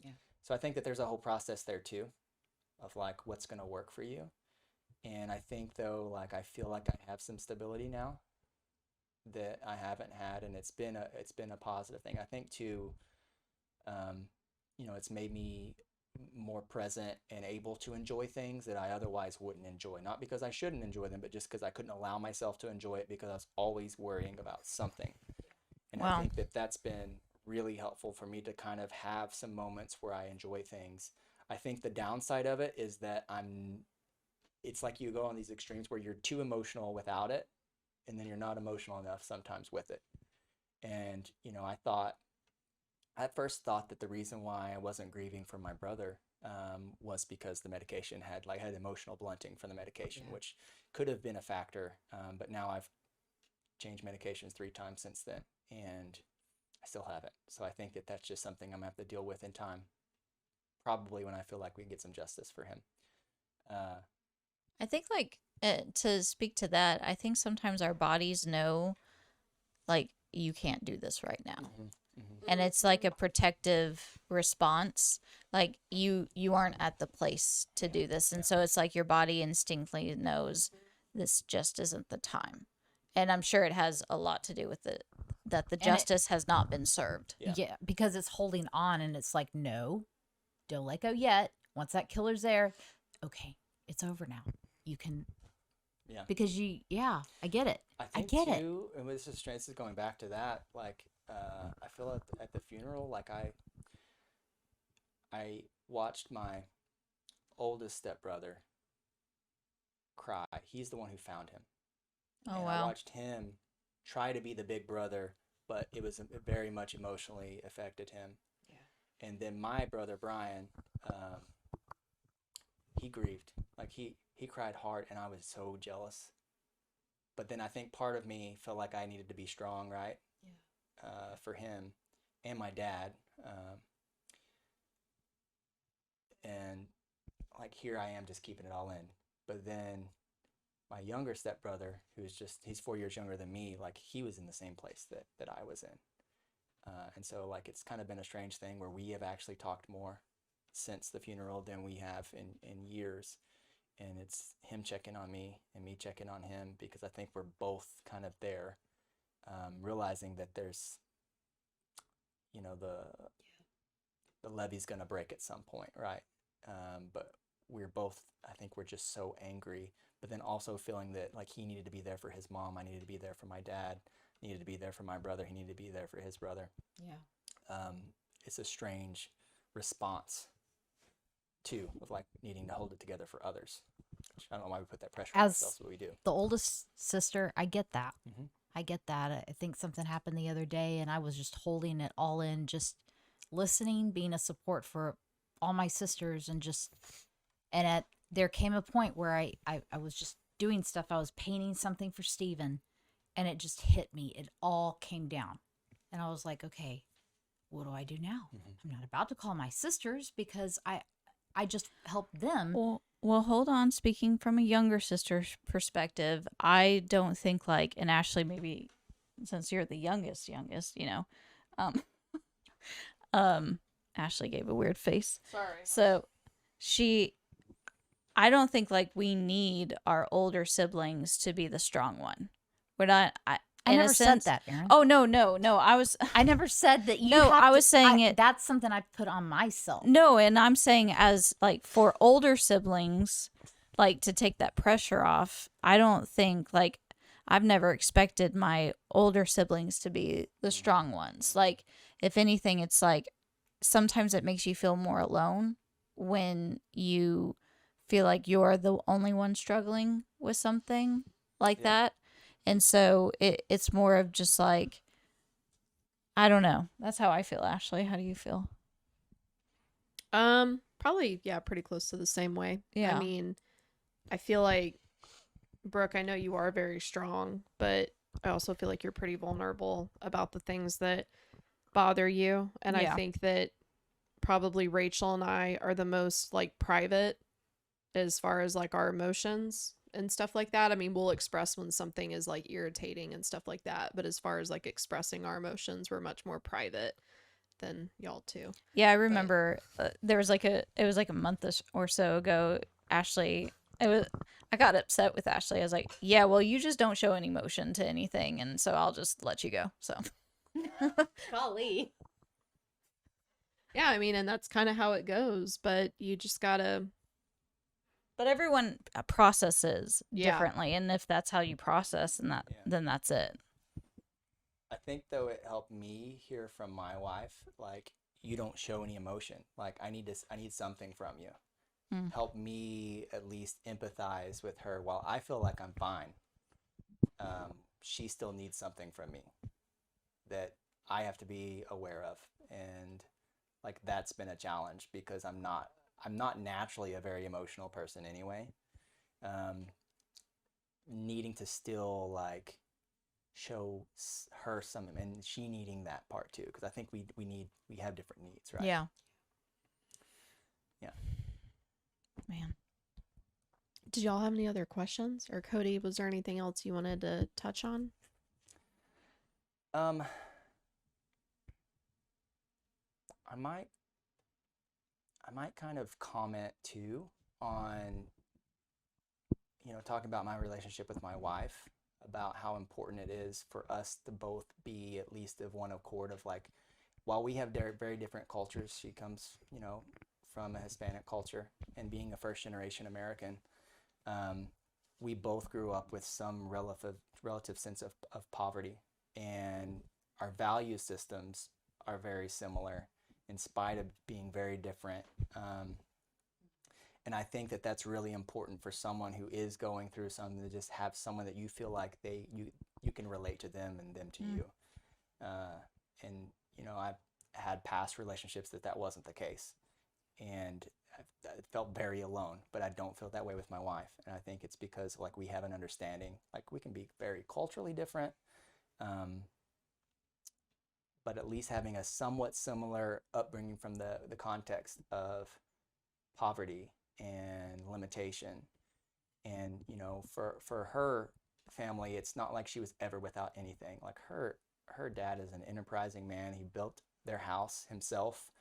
Yeah. So I think that there's a whole process there too of like what's going to work for you. And I think though, like, I feel like I have some stability now that I haven't had, and it's been a positive thing. I think too, it's made me more present and able to enjoy things that I otherwise wouldn't enjoy. Not because I shouldn't enjoy them, but just because I couldn't allow myself to enjoy it because I was always worrying about something. And Wow. I think that that's been really helpful for me to kind of have some moments where I enjoy things. I think the downside of it is that it's like you go on these extremes where you're too emotional without it, and then you're not emotional enough sometimes with it. And, I at first thought that the reason why I wasn't grieving for my brother was because the medication had emotional blunting from the medication, which could have been a factor. But now I've changed medications 3 times since then, and I still haven't. So I think that that's just something I'm going to have to deal with in time, probably when I feel like we can get some justice for him. I think to speak to that, I think sometimes our bodies know like you can't do this right now. And it's like a protective response. Like you aren't at the place to do this. And so it's like your body instinctively knows this just isn't the time. And I'm sure it has a lot to do with that the justice has not been served. Yeah, because it's holding on and it's like, no, don't let go yet. Once that killer's there, okay, it's over now. You can, Yeah. because I get it. I I think get it. too, and this is going back to that. Like, I feel at the funeral, like I watched my oldest stepbrother cry. He's the one who found him, Oh, and I wow. watched him try to be the big brother, but it very much emotionally affected him. Yeah. And then my brother Brian, he grieved. Like he cried hard, and I was so jealous. But then I think part of me felt like I needed to be strong, right? For him and my dad. And like here I am just keeping it all in. But then my younger stepbrother, he's 4 years younger than me, like he was in the same place that I was in. And so like it's kind of been a strange thing where we have actually talked more since the funeral than we have in years. And it's him checking on me and me checking on him because I think we're both kind of there, realizing that there's, the levee's going to break at some point, right? But we're both, I think we're just so angry, but then also feeling that like he needed to be there for his mom, I needed to be there for my dad, needed to be there for my brother, he needed to be there for his brother. Yeah. It's a strange response too, of like needing to hold it together for others. I don't know why we put that pressure on As ourselves, but we do. the oldest sister, I get that. Mm-hmm. I get that. I think something happened the other day and I was just holding it all in, just listening, being a support for all my sisters and there came a point where I was just doing stuff. I was painting something for Steven and it just hit me. It all came down. And I was like, okay, what do I do now? Mm-hmm. I'm not about to call my sisters because I just helped them. Well, hold on. Speaking from a younger sister's perspective, I don't think like, and Ashley, maybe since you're the youngest, um, Ashley gave a weird face. Sorry. So I don't think like we need our older siblings to be the strong one. We're not, I in a never said sense- that, Aaron. Oh, no. I never said that you No, have I was to- saying it- That's something I put on myself. No, and I'm saying as like for older siblings, like to take that pressure off, I don't think like I've never expected my older siblings to be the strong ones. Like if anything, it's like sometimes it makes you feel more alone when you feel like you're the only one struggling with something like Yeah. that. And so it's more of just like, I don't know. That's how I feel, Ashley. How do you feel? Probably, yeah, pretty close to the same way. Yeah. I mean, I feel like, Brooke, I know you are very strong, but I also feel like you're pretty vulnerable about the things that bother you. And I Yeah. think that probably Rachel and I are the most like private as far as like our emotions and stuff like that. I mean, we'll express when something is like irritating and stuff like that, but as far as like expressing our emotions, we're much more private than y'all too. Yeah, I remember it was like a month or so ago, Ashley, I got upset with Ashley. I was like, yeah, well, you just don't show any emotion to anything, and so I'll just let you go. So Golly. Yeah, I mean, and that's kind of how it goes, but you just gotta. but everyone processes Yeah. differently, and if that's how you process, and Yeah. then that's it. I think though it helped me hear from my wife, like you don't show any emotion. Like I need something from you. Mm. Help me at least empathize with her while I feel like I'm fine. She still needs something from me that I have to be aware of, and like that's been a challenge because I'm not naturally a very emotional person anyway. Needing to still like show her some, and she needing that part too, because I think we have different needs, right? Yeah. Yeah. Man. Did y'all have any other questions? Or Cody, was there anything else you wanted to touch on? I might kind of comment too on, talking about my relationship with my wife, about how important it is for us to both be at least of one accord of like, while we have very different cultures, she comes, from a Hispanic culture and being a first generation American, we both grew up with some relative sense of poverty, and our value systems are very similar in spite of being very different. And I think that that's really important for someone who is going through something, to just have someone that you feel like you can relate to them and them to you. And I've had past relationships that wasn't the case, and I felt very alone. But I don't feel that way with my wife, and I think it's because like we have an understanding. Like we can be very culturally different, but at least having a somewhat similar upbringing from the context of poverty and limitation. And for her family, it's not like she was ever without anything. Like her dad is an enterprising man. He built their house himself,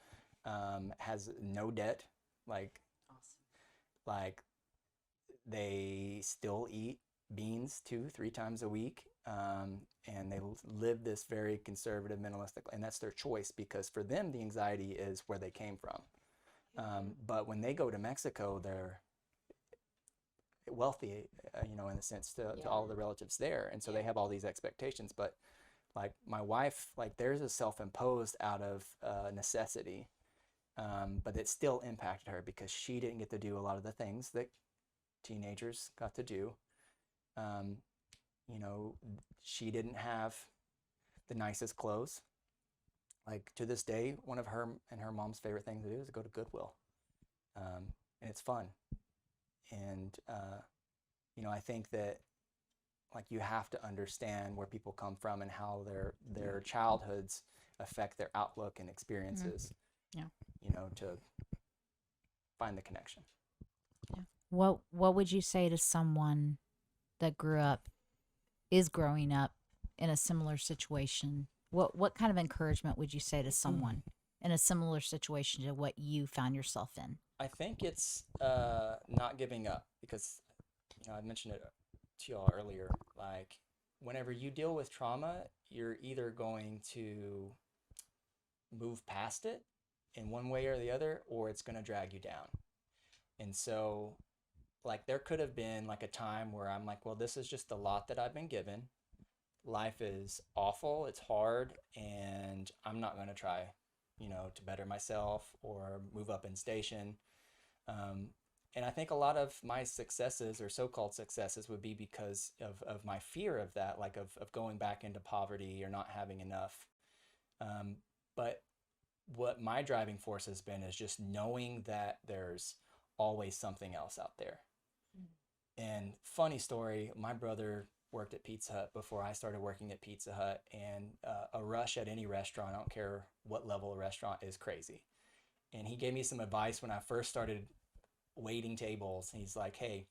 has no debt. Like like they still eat beans 2-3 times a week, and they live this very conservative, minimalistic, and that's their choice, because for them the anxiety is where they came from. But when they go to Mexico, they're wealthy, in a sense to all the relatives there, and so they have all these expectations. But like my wife, like there's a self-imposed out of necessity, but it still impacted her because she didn't get to do a lot of the things that teenagers got to do. She didn't have the nicest clothes. Like to this day, one of her and her mom's favorite things to do is to go to Goodwill, and it's fun. And I think that like you have to understand where people come from and how their childhoods affect their outlook and experiences. To find the connection. What would you say to someone that is growing up in a similar situation? What kind of encouragement would you say to someone in a similar situation to what you found yourself in? I think it's not giving up, because I mentioned it to y'all earlier. Like whenever you deal with trauma, you're either going to move past it in one way or the other, or it's going to drag you down. And so like there could have been like a time where I'm like, well, this is just the lot that I've been given. Life is awful, it's hard, and I'm not going to try, to better myself or move up in station. And I think a lot of my successes, or so-called successes, would be because of my fear of that, like of going back into poverty or not having enough. But what my driving force has been is just knowing that there's always something else out there. And funny story, my brother worked at Pizza Hut before I started working at Pizza Hut, and a rush at any restaurant, I don't care what level of restaurant, is crazy. And he gave me some advice when I first started waiting tables. He's like, hey,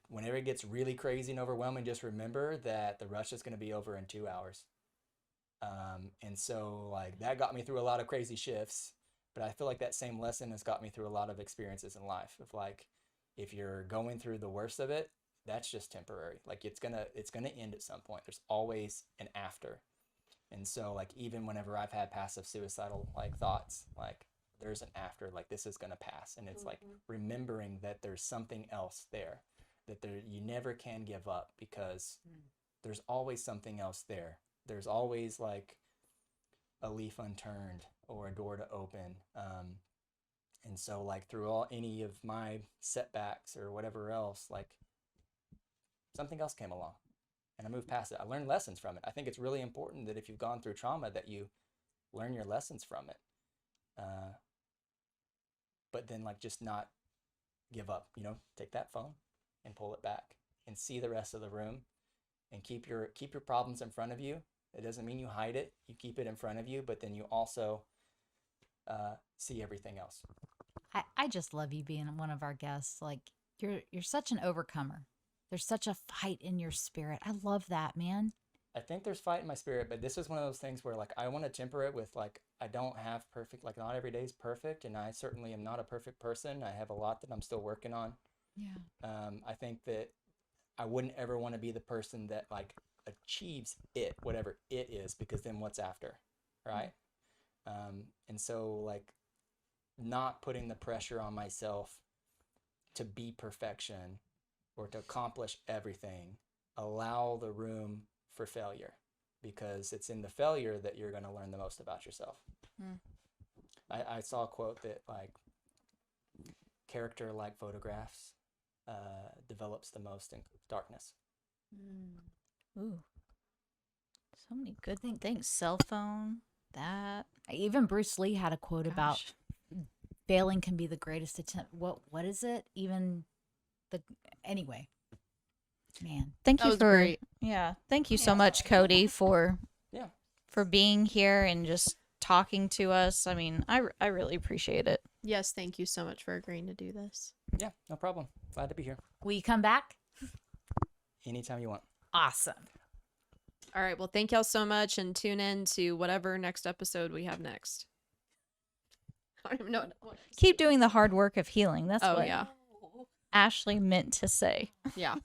whenever it gets really crazy and overwhelming, just remember that the rush is going to be over in 2 hours. And so like that got me through a lot of crazy shifts, but I feel like that same lesson has got me through a lot of experiences in life of like, if you're going through the worst of it, that's just temporary. Like it's gonna end at some point. There's always an after. And so like even whenever I've had passive suicidal like thoughts, like there's an after, like this is gonna pass. And it's like remembering that there's something else there, that you never can give up, because there's always something else there. There's always like a leaf unturned or a door to open. And so like through any of my setbacks or whatever else, like something else came along and I moved past it. I learned lessons from it. I think it's really important that if you've gone through trauma that you learn your lessons from it. But then like just not give up, take that phone and pull it back and see the rest of the room, and keep your problems in front of you. It doesn't mean you hide it. You keep it in front of you, but then you also see everything else. I just love you being one of our guests. Like you're such an overcomer. There's such a fight in your spirit. I love that, man. I think there's fight in my spirit, but this is one of those things where like I want to temper it with like I don't have perfect, like not every day is perfect, and I certainly am not a perfect person. I have a lot that I'm still working on. Yeah. I think that I wouldn't ever want to be the person that like achieves it, whatever it is, because then what's after, right? And so like not putting the pressure on myself to be perfection or to accomplish everything. Allow the room for failure, because it's in the failure that you're going to learn the most about yourself. Mm. I saw a quote that like character like photographs develops the most in darkness. Ooh. So many good things. Cell phone, that. Even Bruce Lee had a quote about Gosh. failing can be the greatest attempt. What is it? Even the anyway. Man. Thank That you was for great. Yeah. Thank you so much, Cody, for Yeah. for being here and just talking to us. I mean, I really appreciate it. Yes, thank you so much for agreeing to do this. Yeah, no problem. Glad to be here. Will you come back? Anytime you want. Awesome. All right. Well, thank y'all so much, and tune in to whatever next episode we have next. I don't even know what. Keep doing the hard work of healing. That's Oh, what yeah. Ashley meant to say. Yeah.